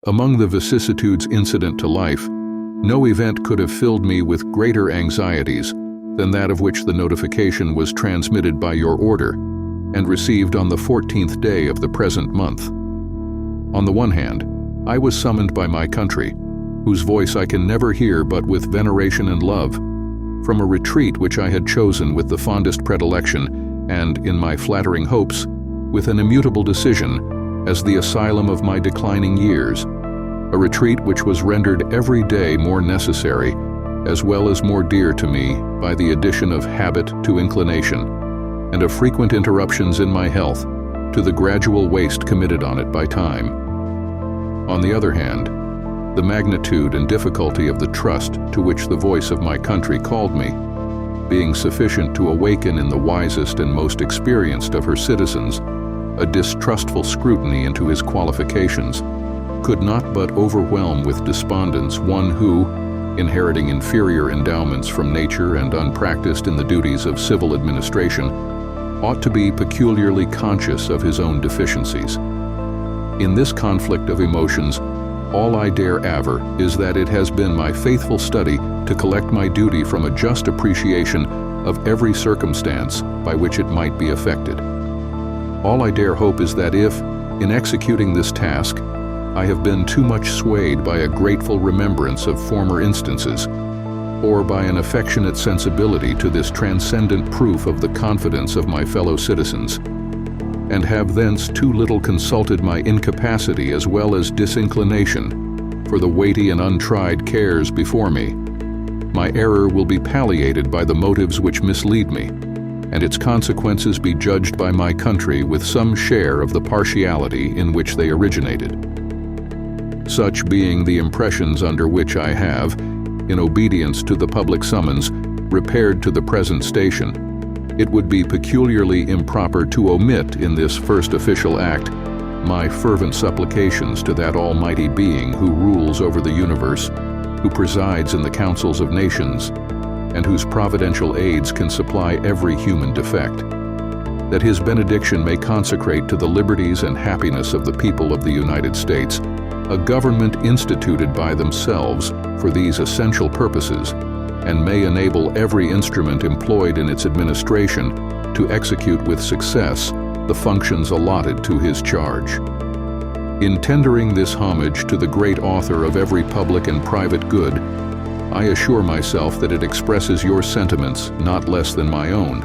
Among the vicissitudes incident to life, no event could have filled me with greater anxieties than that of which the notification was transmitted by your order and received on the 14th day of the present month. On the one hand, I was summoned by my country, whose voice I can never hear but with veneration and love, from a retreat which I had chosen with the fondest predilection and, in my flattering hopes, with an immutable decision, as the asylum of my declining years, a retreat which was rendered every day more necessary, as well as more dear to me by the addition of habit to inclination, and of frequent interruptions in my health to the gradual waste committed on it by time. On the other hand, the magnitude and difficulty of the trust to which the voice of my country called me, being sufficient to awaken in the wisest and most experienced of her citizens a distrustful scrutiny into his qualifications, could not but overwhelm with despondence one who, inheriting inferior endowments from nature and unpracticed in the duties of civil administration, ought to be peculiarly conscious of his own deficiencies. In this conflict of emotions, all I dare aver is that it has been my faithful study to collect my duty from a just appreciation of every circumstance by which it might be affected. All I dare hope is that if, in executing this task, I have been too much swayed by a grateful remembrance of former instances, or by an affectionate sensibility to this transcendent proof of the confidence of my fellow citizens, and have thence too little consulted my incapacity as well as disinclination for the weighty and untried cares before me, my error will be palliated by the motives which mislead me, and its consequences be judged by my country with some share of the partiality in which they originated. Such being the impressions under which I have, in obedience to the public summons, repaired to the present station, it would be peculiarly improper to omit in this first official act my fervent supplications to that Almighty Being who rules over the universe, who presides in the councils of nations, and whose providential aids can supply every human defect, that his benediction may consecrate to the liberties and happiness of the people of the United States a government instituted by themselves for these essential purposes, and may enable every instrument employed in its administration to execute with success the functions allotted to his charge. In tendering this homage to the great author of every public and private good, I assure myself that it expresses your sentiments not less than my own,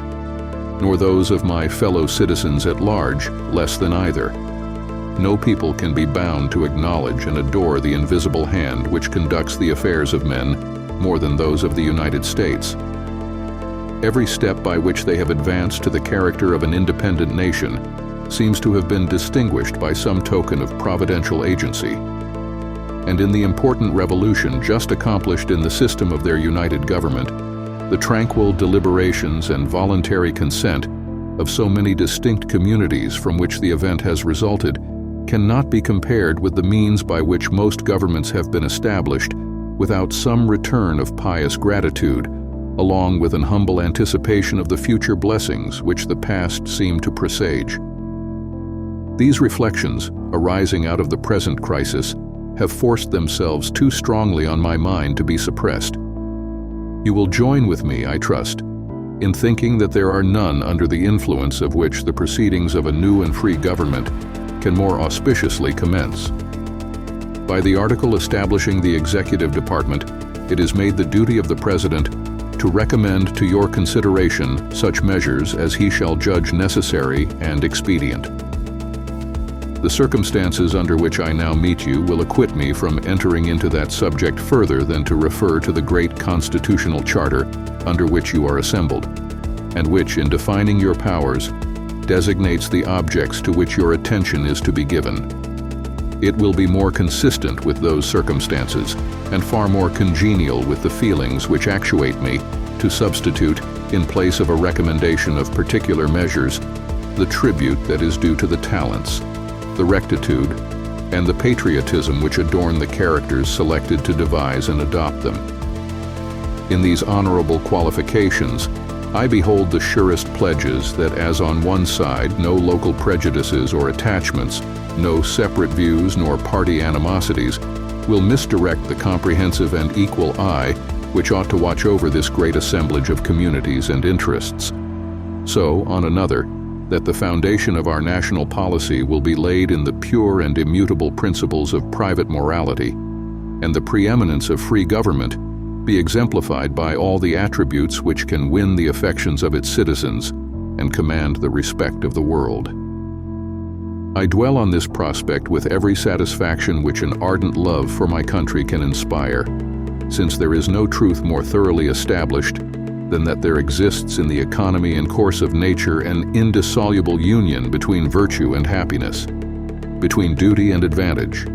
nor those of my fellow citizens at large less than either. No people can be bound to acknowledge and adore the invisible hand which conducts the affairs of men more than those of the United States. Every step by which they have advanced to the character of an independent nation seems to have been distinguished by some token of providential agency. And in the important revolution just accomplished in the system of their united government, the tranquil deliberations and voluntary consent of so many distinct communities from which the event has resulted cannot be compared with the means by which most governments have been established without some return of pious gratitude, along with an humble anticipation of the future blessings which the past seemed to presage. These reflections, arising out of the present crisis, have forced themselves too strongly on my mind to be suppressed. You will join with me, I trust, in thinking that there are none under the influence of which the proceedings of a new and free government can more auspiciously commence. By the article establishing the executive department, it is made the duty of the President to recommend to your consideration such measures as he shall judge necessary and expedient. The circumstances under which I now meet you will acquit me from entering into that subject further than to refer to the great constitutional charter under which you are assembled, and which, in defining your powers, designates the objects to which your attention is to be given. It will be more consistent with those circumstances, and far more congenial with the feelings which actuate me, to substitute, in place of a recommendation of particular measures, the tribute that is due to the talents, the rectitude, and the patriotism which adorn the characters selected to devise and adopt them. In these honorable qualifications, I behold the surest pledges that as on one side no local prejudices or attachments, no separate views nor party animosities, will misdirect the comprehensive and equal eye which ought to watch over this great assemblage of communities and interests. So, on another, that the foundation of our national policy will be laid in the pure and immutable principles of private morality, and the preeminence of free government be exemplified by all the attributes which can win the affections of its citizens and command the respect of the world. I dwell on this prospect with every satisfaction which an ardent love for my country can inspire, since there is no truth more thoroughly established than that there exists in the economy and course of nature an indissoluble union between virtue and happiness, between duty and advantage,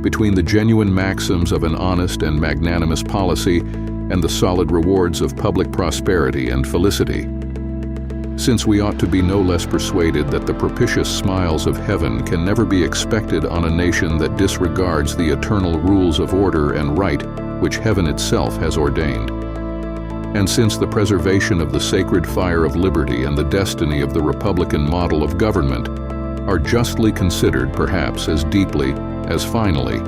between the genuine maxims of an honest and magnanimous policy and the solid rewards of public prosperity and felicity. Since we ought to be no less persuaded that the propitious smiles of heaven can never be expected on a nation that disregards the eternal rules of order and right which heaven itself has ordained. And since the preservation of the sacred fire of liberty and the destiny of the republican model of government are justly considered perhaps as deeply as finally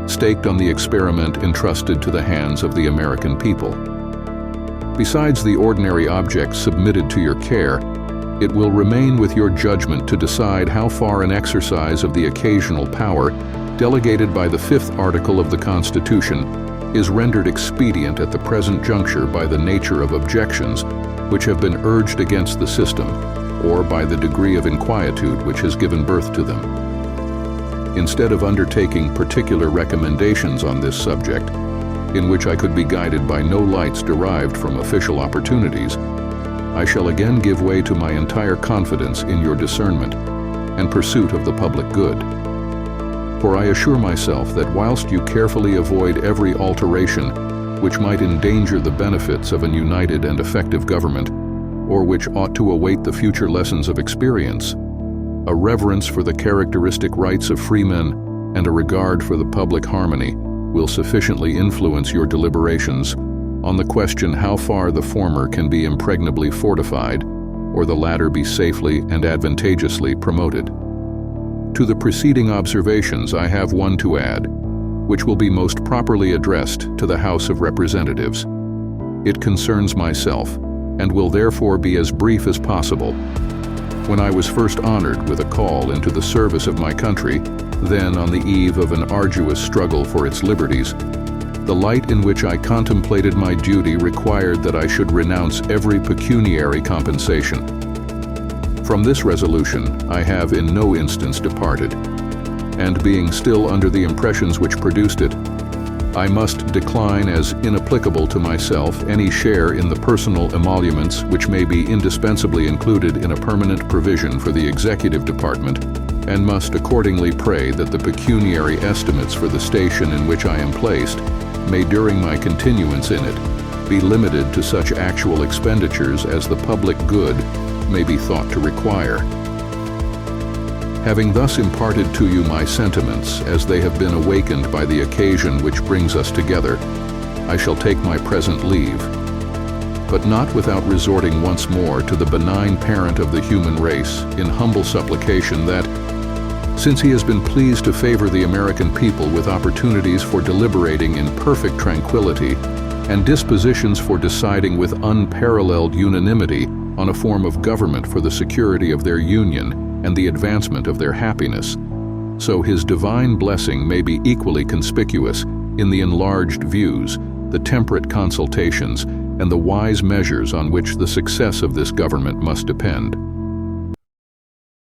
staked on the experiment entrusted to the hands of the American people. Besides the ordinary objects submitted to your care, it will remain with your judgment to decide how far an exercise of the occasional power delegated by the 5th article of the Constitution is rendered expedient at the present juncture by the nature of objections which have been urged against the system, or by the degree of inquietude which has given birth to them. Instead of undertaking particular recommendations on this subject, in which I could be guided by no lights derived from official opportunities, I shall again give way to my entire confidence in your discernment and pursuit of the public good. For I assure myself that whilst you carefully avoid every alteration which might endanger the benefits of an united and effective government, or which ought to await the future lessons of experience, a reverence for the characteristic rights of freemen and a regard for the public harmony will sufficiently influence your deliberations on the question how far the former can be impregnably fortified or the latter be safely and advantageously promoted. To the preceding observations I have one to add, which will be most properly addressed to the House of Representatives. It concerns myself, and will therefore be as brief as possible. When I was first honored with a call into the service of my country, then on the eve of an arduous struggle for its liberties, the light in which I contemplated my duty required that I should renounce every pecuniary compensation. From this resolution I have in no instance departed, and being still under the impressions which produced it, I must decline as inapplicable to myself any share in the personal emoluments which may be indispensably included in a permanent provision for the executive department, and must accordingly pray that the pecuniary estimates for the station in which I am placed may during my continuance in it be limited to such actual expenditures as the public good may be thought to require. Having thus imparted to you my sentiments as they have been awakened by the occasion which brings us together, I shall take my present leave, but not without resorting once more to the benign parent of the human race in humble supplication that, since he has been pleased to favor the American people with opportunities for deliberating in perfect tranquility and dispositions for deciding with unparalleled unanimity on a form of government for the security of their union and the advancement of their happiness, so his divine blessing may be equally conspicuous in the enlarged views, the temperate consultations, and the wise measures on which the success of this government must depend.